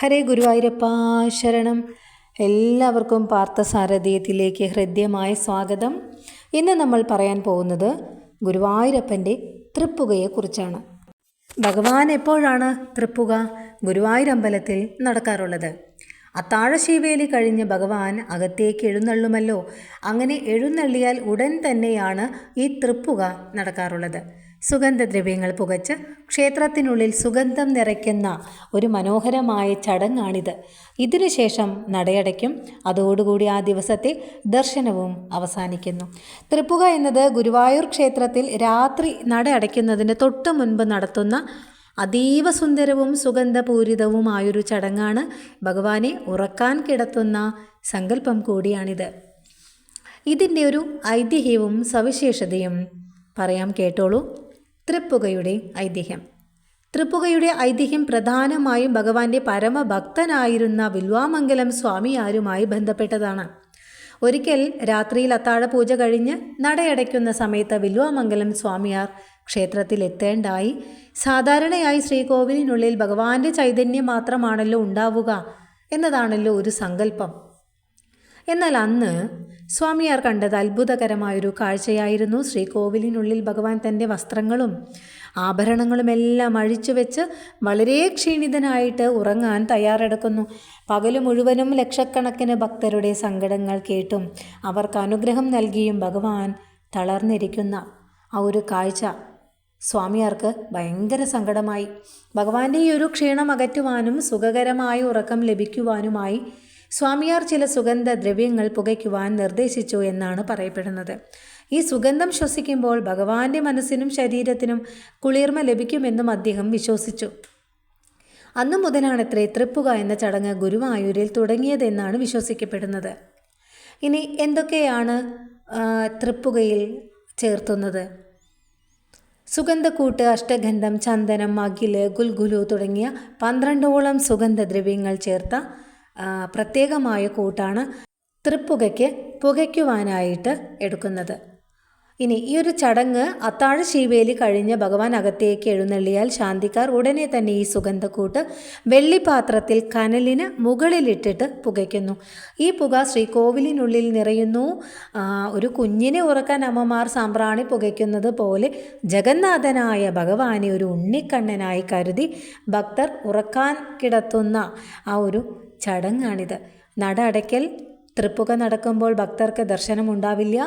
ഹരേ ഗുരുവായൂരപ്പ ശരണം. എല്ലാവർക്കും പാർത്ഥസാരഥിയത്തിലേക്ക് ഹൃദ്യമായ സ്വാഗതം. ഇന്ന് നമ്മൾ പറയാൻ പോകുന്നത് ഗുരുവായൂരപ്പൻ്റെ തൃപ്പുകയെക്കുറിച്ചാണ്. ഭഗവാൻ എപ്പോഴാണ് തൃപ്പുക ഗുരുവായൂരമ്പലത്തിൽ നടക്കാറുള്ളത്? അത്താഴശീവേലി കഴിഞ്ഞ് ഭഗവാൻ അകത്തേക്ക് എഴുന്നള്ളുമല്ലോ. അങ്ങനെ എഴുന്നള്ളിയാൽ ഉടൻ തന്നെയാണ് ഈ തൃപ്പുക നടക്കാറുള്ളത്. സുഗന്ധദ്രവ്യങ്ങൾ പുകച്ച് ക്ഷേത്രത്തിനുള്ളിൽ സുഗന്ധം നിറയ്ക്കുന്ന ഒരു മനോഹരമായ ചടങ്ങാണിത്. ഇതിനുശേഷം നടയടയ്ക്കും. അതോടുകൂടി ആ ദിവസത്തെ ദർശനവും അവസാനിക്കുന്നു. തൃപ്പുക എന്നത് ഗുരുവായൂർ ക്ഷേത്രത്തിൽ രാത്രി നട അടയ്ക്കുന്നതിന് തൊട്ട് മുൻപ് നടത്തുന്ന അതീവ സുന്ദരവും സുഗന്ധപൂരിതവുമായൊരു ചടങ്ങാണ്. ഭഗവാനെ ഉറക്കാൻ കിടത്തുന്ന സങ്കല്പം കൂടിയാണിത്. ഇതിൻ്റെ ഒരു ഐതിഹ്യവും സവിശേഷതയും പറയാം, കേട്ടോളൂ. തൃപ്പുകയുടെ ഐതിഹ്യം. തൃപ്പുകയുടെ ഐതിഹ്യം പ്രധാനമായും ഭഗവാന്റെ പരമഭക്തനായിരുന്ന വില്വാമംഗലം സ്വാമിയാരുമായി ബന്ധപ്പെട്ടതാണ്. ഒരിക്കൽ രാത്രിയിൽ അത്താഴപൂജ കഴിഞ്ഞ് നടയടയ്ക്കുന്ന സമയത്ത് വില്വാമംഗലം സ്വാമിയാർ ക്ഷേത്രത്തിൽ എത്തേണ്ടായി. സാധാരണയായി ശ്രീകോവിലിനുള്ളിൽ ഭഗവാന്റെ ചൈതന്യം മാത്രമാണല്ലോ ഉണ്ടാവുക എന്നതാണല്ലോ ഒരു സങ്കല്പം. എന്നാൽ അന്ന് സ്വാമിയാർ കണ്ടത് അത്ഭുതകരമായൊരു കാഴ്ചയായിരുന്നു. ശ്രീകോവിലിനുള്ളിൽ ഭഗവാൻ തൻ്റെ വസ്ത്രങ്ങളും ആഭരണങ്ങളുമെല്ലാം അഴിച്ചുവെച്ച് വളരെ ക്ഷീണിതനായിട്ട് ഉറങ്ങാൻ തയ്യാറെടുക്കുന്നു. പകല് മുഴുവനും ലക്ഷക്കണക്കിന് ഭക്തരുടെ സങ്കടങ്ങൾ കേട്ടും അവർക്ക് അനുഗ്രഹം നൽകിയും ഭഗവാൻ തളർന്നിരിക്കുന്ന ആ ഒരു കാഴ്ച സ്വാമിയാർക്ക് ഭയങ്കര സങ്കടമായി. ഭഗവാന്റെ ഈ ഒരു ക്ഷീണം അകറ്റുവാനും സുഖകരമായ ഉറക്കം ലഭിക്കുവാനുമായി സ്വാമിയാർ ചില സുഗന്ധദ്രവ്യങ്ങൾ പുകയ്ക്കുവാൻ നിർദ്ദേശിച്ചു എന്നാണ് പറയപ്പെടുന്നത്. ഈ സുഗന്ധം ശ്വസിക്കുമ്പോൾ ഭഗവാന്റെ മനസ്സിനും ശരീരത്തിനും കുളിർമ ലഭിക്കുമെന്നും അദ്ദേഹം വിശ്വസിച്ചു. അന്നു മുതലാണത്രേ തൃപ്പുക എന്ന ചടങ്ങ് ഗുരുവായൂരിൽ തുടങ്ങിയതെന്നാണ് വിശ്വസിക്കപ്പെടുന്നത്. ഇനി എന്തൊക്കെയാണ് തൃപ്പുകയിൽ ചേർത്തുന്നത്? സുഗന്ധക്കൂട്ട്, അഷ്ടഗന്ധം, ചന്ദനം, അകില്, ഗുൽഗുലു തുടങ്ങിയ 12ഓളം സുഗന്ധദ്രവ്യങ്ങൾ ചേർത്ത പ്രത്യേകമായ കൂട്ടാണ് തൃപ്പുകയ്ക്ക് പുകയ്ക്കുവാനായിട്ട് എടുക്കുന്നത്. ഇനി ഈ ഒരു ചടങ്ങ് അത്താഴ ശീവേലി കഴിഞ്ഞ് ഭഗവാൻ അകത്തേക്ക് എഴുന്നള്ളിയാൽ ശാന്തിക്കാർ ഉടനെ തന്നെ ഈ സുഗന്ധക്കൂട്ട് വെള്ളിപ്പാത്രത്തിൽ കനലിന് മുകളിലിട്ടിട്ട് പുകയ്ക്കുന്നു. ഈ പുക ശ്രീകോവിലിനുള്ളിൽ നിറയുന്നു. ഒരു കുഞ്ഞിനെ ഉറക്കാൻ അമ്മമാർ സാമ്പ്രാണി പുകയ്ക്കുന്നത് പോലെ ജഗന്നാഥനായ ഭഗവാനെ ഒരു ഉണ്ണിക്കണ്ണനായി കരുതി ഭക്തർ ഉറക്കാൻ കിടത്തുന്ന ആ ഒരു ചടങ്ങാണിത്. നട അടയ്ക്കൽ തൃപ്പുക നടക്കുമ്പോൾ ഭക്തർക്ക് ദർശനമുണ്ടാവില്ല.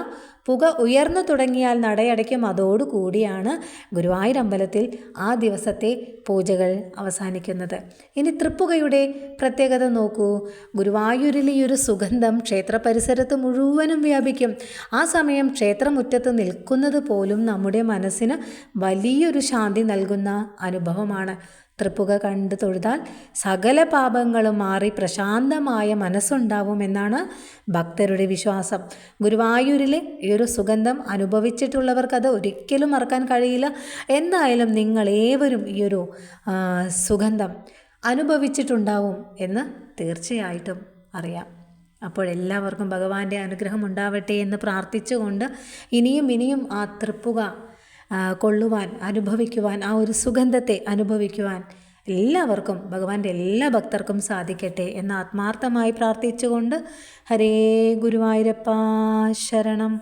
പുക ഉയർന്നു തുടങ്ങിയാൽ നടയടയ്ക്കും. അതോടുകൂടിയാണ് ഗുരുവായൂരമ്പലത്തിൽ ആ ദിവസത്തെ പൂജകൾ അവസാനിക്കുന്നത്. ഇനി തൃപ്പുകയുടെ പ്രത്യേകത നോക്കൂ. ഗുരുവായൂരിലെ ഈ ഒരു സുഗന്ധം ക്ഷേത്ര പരിസരത്ത് മുഴുവനും വ്യാപിക്കും. ആ സമയം ക്ഷേത്രമുറ്റത്ത് നിൽക്കുന്നത് പോലും നമ്മുടെ മനസ്സിന് വലിയൊരു ശാന്തി നൽകുന്ന അനുഭവമാണ്. തൃപ്പുക കണ്ടു തൊഴുതാൽ സകല പാപങ്ങളും മാറി പ്രശാന്തമായ മനസ്സുണ്ടാവുമെന്നാണ് ഭക്തരുടെ വിശ്വാസം. ഗുരുവായൂരിലെ ഈ ഒരു സുഗന്ധം അനുഭവിച്ചിട്ടുള്ളവർക്കത് ഒരിക്കലും മറക്കാൻ കഴിയില്ല. എന്തായാലും നിങ്ങളേവരും ഈ ഒരു സുഗന്ധം അനുഭവിച്ചിട്ടുണ്ടാവും എന്ന് തീർച്ചയായിട്ടും അറിയാം. അപ്പോഴെല്ലാവർക്കും ഭഗവാന്റെ അനുഗ്രഹം ഉണ്ടാവട്ടെ എന്ന് പ്രാർത്ഥിച്ചുകൊണ്ട് ഇനിയും ആ തൃപ്പുക കൊള്ളുവാൻ, അനുഭവിക്കുവാൻ, ആ ഒരു സുഗന്ധത്തെ അനുഭവിക്കുവാൻ എല്ലാവർക്കും, ഭഗവാന്റെ എല്ലാ ഭക്തർക്കും സാധിക്കട്ടെ എന്ന് ആത്മാർത്ഥമായി പ്രാർത്ഥിച്ചുകൊണ്ട് ഹരേ ഗുരുവായൂരപ്പ ശരണം.